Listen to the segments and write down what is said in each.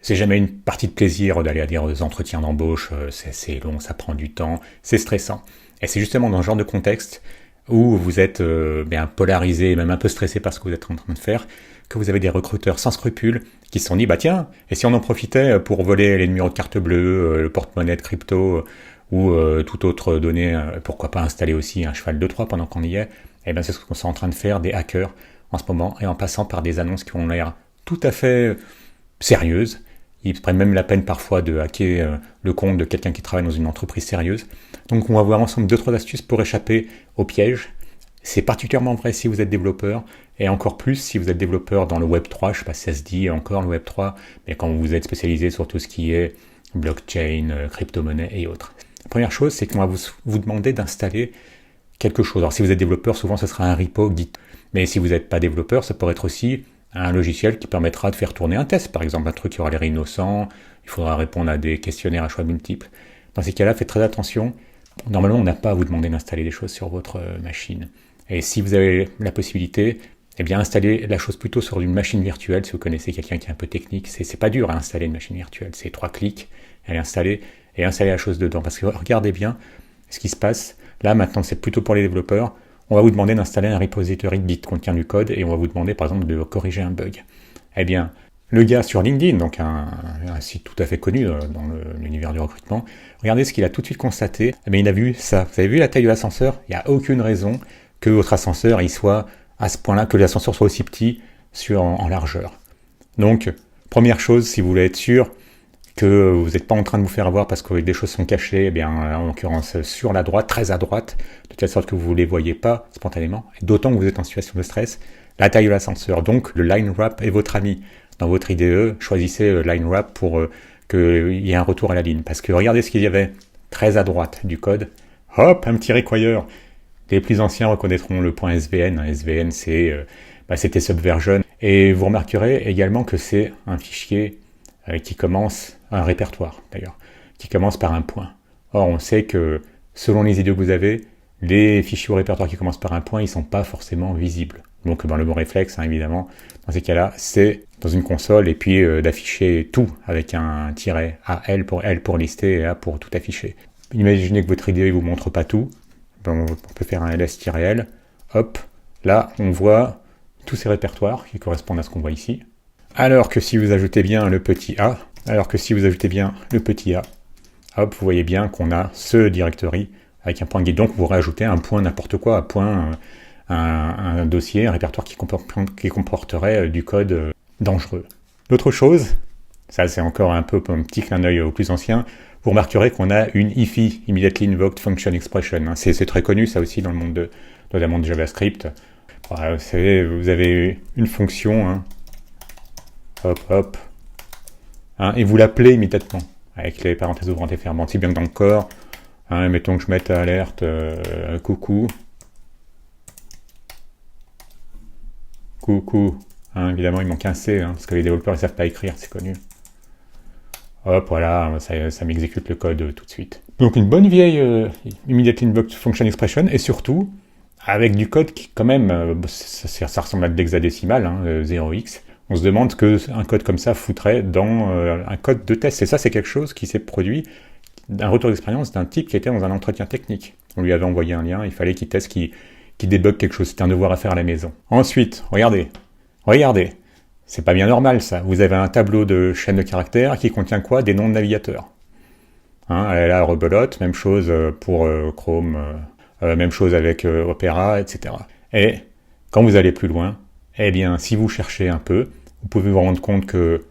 C'est jamais une partie de plaisir d'aller à des entretiens d'embauche, c'est long, ça prend du temps, c'est stressant. Et c'est justement dans ce genre de contexte où vous êtes bien polarisé et même un peu stressé par ce que vous êtes en train de faire, que vous avez des recruteurs sans scrupules qui se sont dit, bah tiens, et si on en profitait pour voler les numéros de carte bleue, le porte-monnaie de crypto ou toute autre donnée, pourquoi pas installer aussi un cheval de Troie pendant qu'on y est. Et bien c'est ce qu'on est en train de faire des hackers en ce moment, et en passant par des annonces qui ont l'air tout à fait sérieuses. Ils prennent même la peine parfois de hacker le compte de quelqu'un qui travaille dans une entreprise sérieuse. Donc on va voir ensemble 2-3 astuces pour échapper au piège. C'est particulièrement vrai si vous êtes développeur, et encore plus si vous êtes développeur dans le Web3, je ne sais pas si ça se dit encore le Web3, mais quand vous êtes spécialisé sur tout ce qui est blockchain, crypto-monnaie et autres. La première chose, c'est qu'on va vous demander d'installer quelque chose. Alors si vous êtes développeur, souvent ce sera un repo Git. Mais si vous n'êtes pas développeur, ça pourrait être aussi un logiciel qui permettra de faire tourner un test, par exemple un truc qui aura l'air innocent, il faudra répondre à des questionnaires à choix multiples. Dans ces cas-là, faites très attention. Normalement, on n'a pas à vous demander d'installer des choses sur votre machine. Et si vous avez la possibilité, eh bien installez la chose plutôt sur une machine virtuelle. Si vous connaissez quelqu'un qui est un peu technique, c'est pas dur à installer une machine virtuelle. C'est 3 clics, elle est installée, et installer la chose dedans. Parce que regardez bien ce qui se passe. Là, maintenant, c'est plutôt pour les développeurs. On va vous demander d'installer un repository Git qui contient du code, et on va vous demander par exemple de corriger un bug. Eh bien, le gars sur LinkedIn, donc un site tout à fait connu dans l'univers du recrutement, regardez ce qu'il a tout de suite constaté. Eh bien, il a vu ça. Vous avez vu la taille de l'ascenseur? Il n'y a aucune raison que votre ascenseur il soit à ce point-là, que l'ascenseur soit aussi petit en largeur. Donc, première chose, si vous voulez être sûr que vous n'êtes pas en train de vous faire avoir parce que des choses sont cachées, eh bien, en l'occurrence sur la droite, très à droite, de telle sorte que vous ne les voyez pas spontanément, d'autant que vous êtes en situation de stress, la taille de l'ascenseur. Donc le line wrap est votre ami. Dans votre IDE, choisissez line wrap pour qu'il y ait un retour à la ligne. Parce que regardez ce qu'il y avait très à droite du code. Hop, un petit require. Les plus anciens reconnaîtront le point SVN. SVN, c'était Subversion. Et vous remarquerez également que c'est un fichier qui commence, un répertoire d'ailleurs, qui commence par un point. Or, on sait que selon les idées que vous avez, les fichiers au répertoire qui commencent par un point, ils ne sont pas forcément visibles. Donc, le bon réflexe, évidemment, dans ces cas-là, c'est dans une console et puis d'afficher tout avec un tiret L pour lister et A pour tout afficher. Imaginez que votre IDE ne vous montre pas tout. On peut faire un ls-l. Hop, là, on voit tous ces répertoires qui correspondent à ce qu'on voit ici. Alors que si vous ajoutez bien le petit a, hop, vous voyez bien qu'on a ce directory avec un point Git. Donc vous rajoutez un point n'importe quoi, un point, un dossier, un répertoire qui comporterait du code dangereux. L'autre chose, ça c'est encore un petit clin d'œil au plus ancien, vous remarquerez qu'on a une IFI, Immediately Invoked Function Expression. C'est très connu ça aussi dans le monde notamment de JavaScript. Voilà, vous avez une fonction, hop, et vous l'appelez immédiatement, avec les parenthèses ouvrantes et fermantes, si bien que dans le corps, mettons que je mette alerte, coucou, évidemment il manque un C, parce que les développeurs ne savent pas écrire, c'est connu. Hop, voilà, ça m'exécute le code tout de suite. Donc une bonne vieille Immediately Invoked Function Expression, et surtout, avec du code qui quand même, ça ressemble à de l'hexadécimal, 0x, on se demande que un code comme ça foutrait dans un code de test. Et ça, c'est quelque chose qui s'est produit d'un retour d'expérience d'un type qui était dans un entretien technique. On lui avait envoyé un lien, il fallait qu'il teste, qu'il débug quelque chose. C'était un devoir à faire à la maison. Ensuite, regardez. C'est pas bien normal, ça. Vous avez un tableau de chaîne de caractères qui contient quoi? Des noms de navigateurs. Là, rebelote, même chose pour Chrome, même chose avec Opera, etc. Et quand vous allez plus loin, eh bien, si vous cherchez un peu, vous pouvez vous rendre compte que,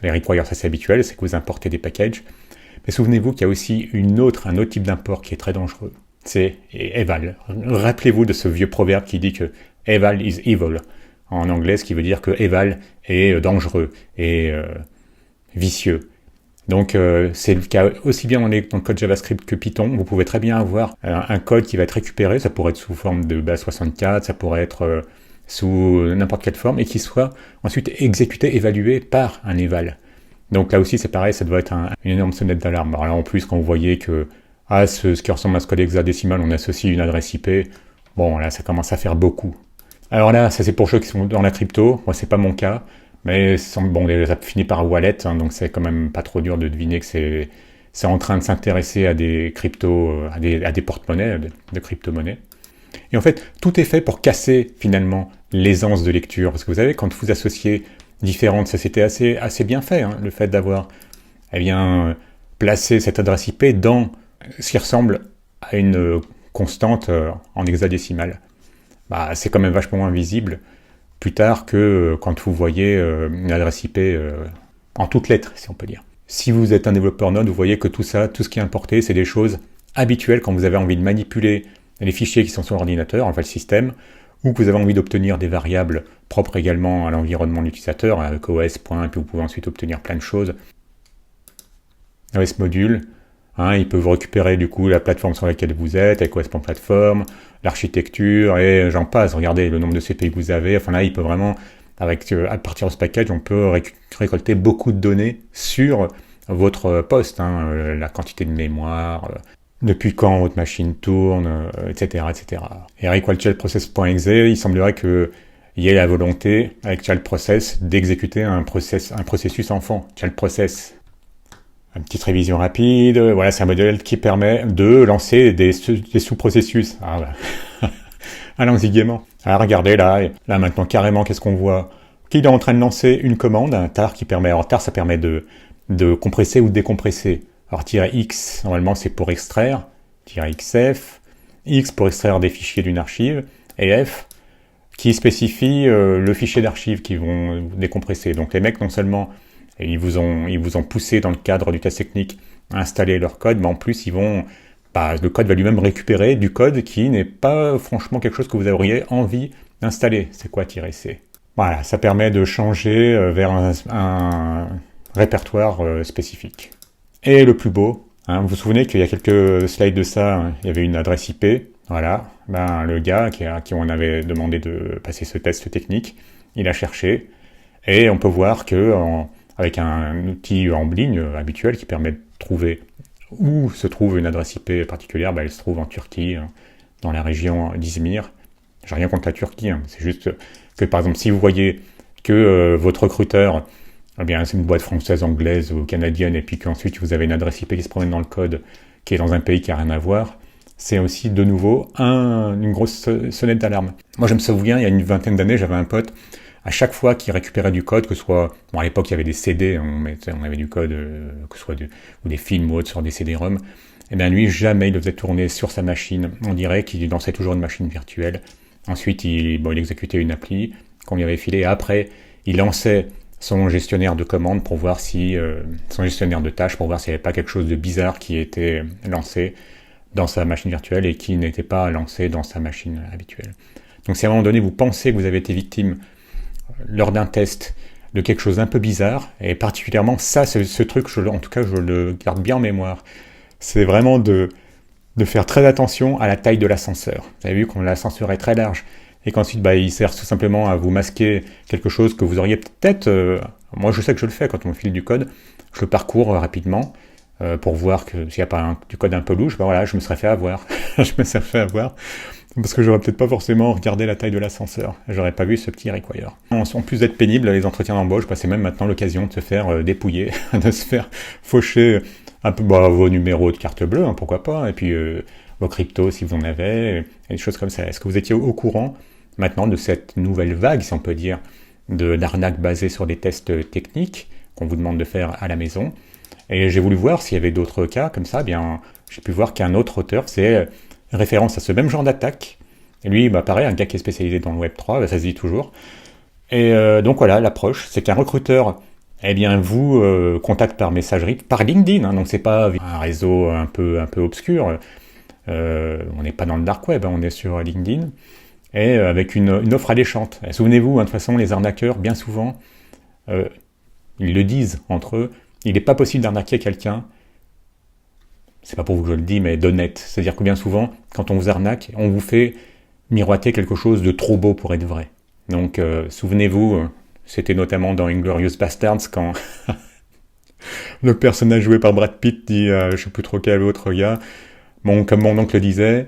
les requires, ça c'est habituel, c'est que vous importez des packages. Mais souvenez-vous qu'il y a aussi un autre type d'import qui est très dangereux. C'est eval. Rappelez-vous de ce vieux proverbe qui dit que eval is evil. En anglais, ce qui veut dire que eval est dangereux et vicieux. Donc, c'est le cas aussi bien dans le code JavaScript que Python. Vous pouvez très bien avoir un code qui va être récupéré. Ça pourrait être sous forme de base 64, ça pourrait être sous n'importe quelle forme, et qui soit ensuite exécuté, évalué par un eval. Donc là aussi c'est pareil, ça doit être une énorme sonnette d'alarme. Alors là en plus quand vous voyez que ce qui ressemble à ce code hexadécimal, on associe une adresse IP, là ça commence à faire beaucoup. Alors là, ça c'est pour ceux qui sont dans la crypto, moi c'est pas mon cas, Mais bon, ça finit par wallet, hein, donc c'est quand même pas trop dur de deviner que c'est en train de s'intéresser à des cryptos, à des porte-monnaies, de crypto-monnaies. Et en fait, tout est fait pour casser finalement l'aisance de lecture. Parce que vous savez, quand vous associez différentes, ça c'était assez bien fait, hein, le fait d'avoir placé cette adresse IP dans ce qui ressemble à une constante en hexadécimal. Bah, c'est quand même vachement moins visible plus tard que quand vous voyez une adresse IP en toutes lettres, si on peut dire. Si vous êtes un développeur Node, vous voyez que tout ça, tout ce qui est importé, c'est des choses habituelles quand vous avez envie de manipuler les fichiers qui sont sur l'ordinateur, enfin le système, ou que vous avez envie d'obtenir des variables propres également à l'environnement de l'utilisateur, avec OS, point, puis vous pouvez ensuite obtenir plein de choses. OS module, hein, il peut vous récupérer du coup la plateforme sur laquelle vous êtes, avec OS.platform, l'architecture, et j'en passe, regardez le nombre de CPU que vous avez, enfin là il peut vraiment, à partir de ce package, on peut récolter beaucoup de données sur votre poste, hein, la quantité de mémoire, depuis quand votre machine tourne, etc., etc. Et avec childprocess.exe, il semblerait qu'il y ait la volonté, avec childprocess, d'exécuter un processus enfant. childprocess. Une petite révision rapide, voilà, c'est un modèle qui permet de lancer des sous-processus. Ah bah. Allons-y gaiement. Alors regardez là maintenant carrément, qu'est-ce qu'on voit? Qu'il est en train de lancer une commande, un tar qui permet, alors tar ça permet de compresser ou de décompresser. Alors -x, normalement c'est pour extraire, -xf, x pour extraire des fichiers d'une archive, et f qui spécifie le fichier d'archive qu'ils vont décompresser. Donc les mecs non seulement ils vous ont poussé dans le cadre du test technique à installer leur code, mais en plus le code va lui-même récupérer du code qui n'est pas franchement quelque chose que vous auriez envie d'installer. C'est quoi -c? Voilà, ça permet de changer vers un répertoire spécifique. Et le plus beau, hein, vous vous souvenez qu'il y a quelques slides de ça, hein, il y avait une adresse IP, voilà, le gars qui on avait demandé de passer ce test technique, il a cherché, et on peut voir que avec un outil en ligne habituel qui permet de trouver où se trouve une adresse IP particulière, elle se trouve en Turquie, dans la région d'Izmir. J'ai rien contre la Turquie, hein, c'est juste que par exemple si vous voyez que votre recruteur, c'est une boîte française, anglaise ou canadienne, et puis qu'ensuite vous avez une adresse IP qui se promène dans le code, qui est dans un pays qui n'a rien à voir, c'est aussi de nouveau une grosse sonnette d'alarme. Moi je me souviens, il y a une vingtaine d'années, j'avais un pote, à chaque fois qu'il récupérait du code, que ce soit, à l'époque il y avait des CD, on avait du code, que ce soit ou des films ou autres sur des CD-ROM, et lui jamais il le faisait tourner sur sa machine. On dirait qu'il lançait toujours une machine virtuelle. Ensuite il exécutait une appli qu'on lui avait filée, et après il lançait son gestionnaire de commandes pour voir son gestionnaire de tâches pour voir s'il n'y avait pas quelque chose de bizarre qui était lancé dans sa machine virtuelle et qui n'était pas lancé dans sa machine habituelle. Donc si à un moment donné vous pensez que vous avez été victime lors d'un test de quelque chose d'un peu bizarre, et particulièrement ça, ce truc, en tout cas je le garde bien en mémoire, c'est vraiment de faire très attention à la taille de l'ascenseur. Vous avez vu que l'ascenseur est très large, et qu'ensuite il sert tout simplement à vous masquer quelque chose que vous auriez peut-être... moi je sais que je le fais quand on me file du code, je le parcours rapidement pour voir que s'il n'y a pas du code un peu louche, je me serais fait avoir. Je me serais fait avoir parce que j'aurais peut-être pas forcément regardé la taille de l'ascenseur. J'aurais pas vu ce petit require. En plus d'être pénible, les entretiens d'embauche, c'est même maintenant l'occasion de se faire dépouiller, de se faire faucher un peu vos numéros de carte bleue, hein, pourquoi pas, et puis vos cryptos si vous en avez, et des choses comme ça. Est-ce que vous étiez au courant maintenant de cette nouvelle vague, si on peut dire, d'arnaques basées sur des tests techniques qu'on vous demande de faire à la maison? Et j'ai voulu voir s'il y avait d'autres cas comme ça. J'ai pu voir qu'un autre auteur faisait référence à ce même genre d'attaque. Et lui, pareil, un gars qui est spécialisé dans le Web3, ça se dit toujours. Et donc voilà, l'approche, c'est qu'un recruteur, vous contacte par messagerie, par LinkedIn, hein, donc c'est pas un réseau un peu obscur. On n'est pas dans le dark web, hein, on est sur LinkedIn, et avec une offre alléchante. Et souvenez-vous, de toute façon, les arnaqueurs, bien souvent, ils le disent entre eux, il n'est pas possible d'arnaquer quelqu'un, c'est pas pour vous que je le dis, mais d'honnête. C'est-à-dire que bien souvent, quand on vous arnaque, on vous fait miroiter quelque chose de trop beau pour être vrai. Donc, souvenez-vous, c'était notamment dans Inglourious Basterds, quand le personnage joué par Brad Pitt dit, je sais plus trop quel autre gars, comme mon oncle disait,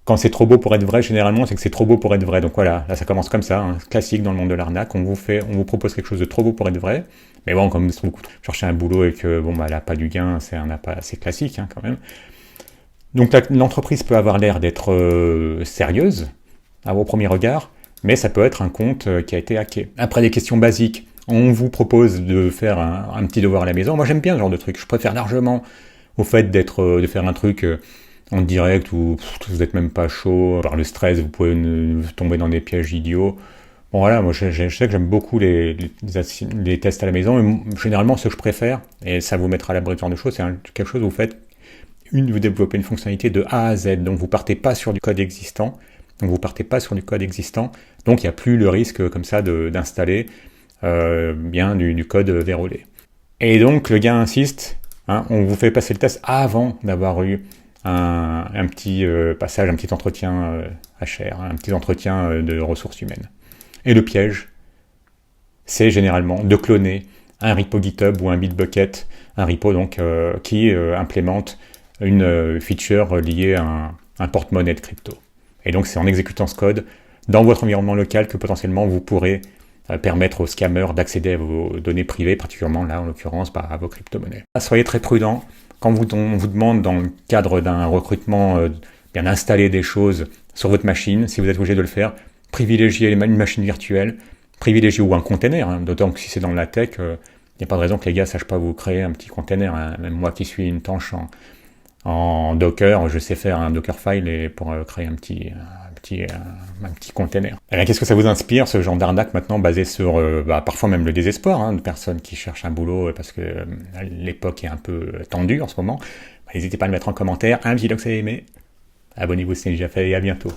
Quand c'est trop beau pour être vrai, généralement, c'est que c'est trop beau pour être vrai. Donc voilà, là ça commence comme ça, hein, classique dans le monde de l'arnaque. On vous propose quelque chose de trop beau pour être vrai. Mais bon, comme vous cherchez un boulot et que bon, bah, elle n'a pas du gain, c'est classique hein, quand même. Donc l'entreprise peut avoir l'air d'être sérieuse à vos premiers regards, mais ça peut être un compte qui a été hacké. Après des questions basiques, on vous propose de faire un petit devoir à la maison. Moi j'aime bien ce genre de truc. Je préfère largement au fait de faire un truc en direct où vous n'êtes même pas chaud. Par le stress, vous pouvez tomber dans des pièges idiots. Bon voilà, moi je sais que j'aime beaucoup les tests à la maison, mais généralement ce que je préfère, et ça vous mettra à l'abri de ce genre de choses, c'est quelque chose où vous faites vous développez une fonctionnalité de A à Z, donc vous partez pas sur du code existant, donc il n'y a plus le risque comme ça d'installer bien du code vérolé. Et donc le gars insiste, hein, on vous fait passer le test avant d'avoir eu un petit passage, un petit entretien HR, un petit entretien de ressources humaines. Et le piège, c'est généralement de cloner un repo GitHub ou un Bitbucket, un repo donc qui implémente une feature liée à un porte-monnaie de crypto. Et donc c'est en exécutant ce code dans votre environnement local que potentiellement vous pourrez permettre aux scammers d'accéder à vos données privées, particulièrement là en l'occurrence à vos crypto-monnaies. Soyez très prudents quand on vous demande dans le cadre d'un recrutement bien installer des choses sur votre machine, si vous êtes obligé de le faire, privilégiez une machine virtuelle, privilégiez ou un container, hein, d'autant que si c'est dans la tech, il n'y a pas de raison que les gars ne sachent pas vous créer un petit container. Hein. Même moi qui suis une tanche en Docker, je sais faire un Dockerfile et pour créer un petit container. Et qu'est-ce que ça vous inspire, ce genre d'arnaque maintenant basé sur parfois même le désespoir hein, de personnes qui cherchent un boulot parce que l'époque est un peu tendue en ce moment. N'hésitez pas à le mettre en commentaire. Un petit like si vous avez aimé. Abonnez-vous si c'est déjà fait et à bientôt.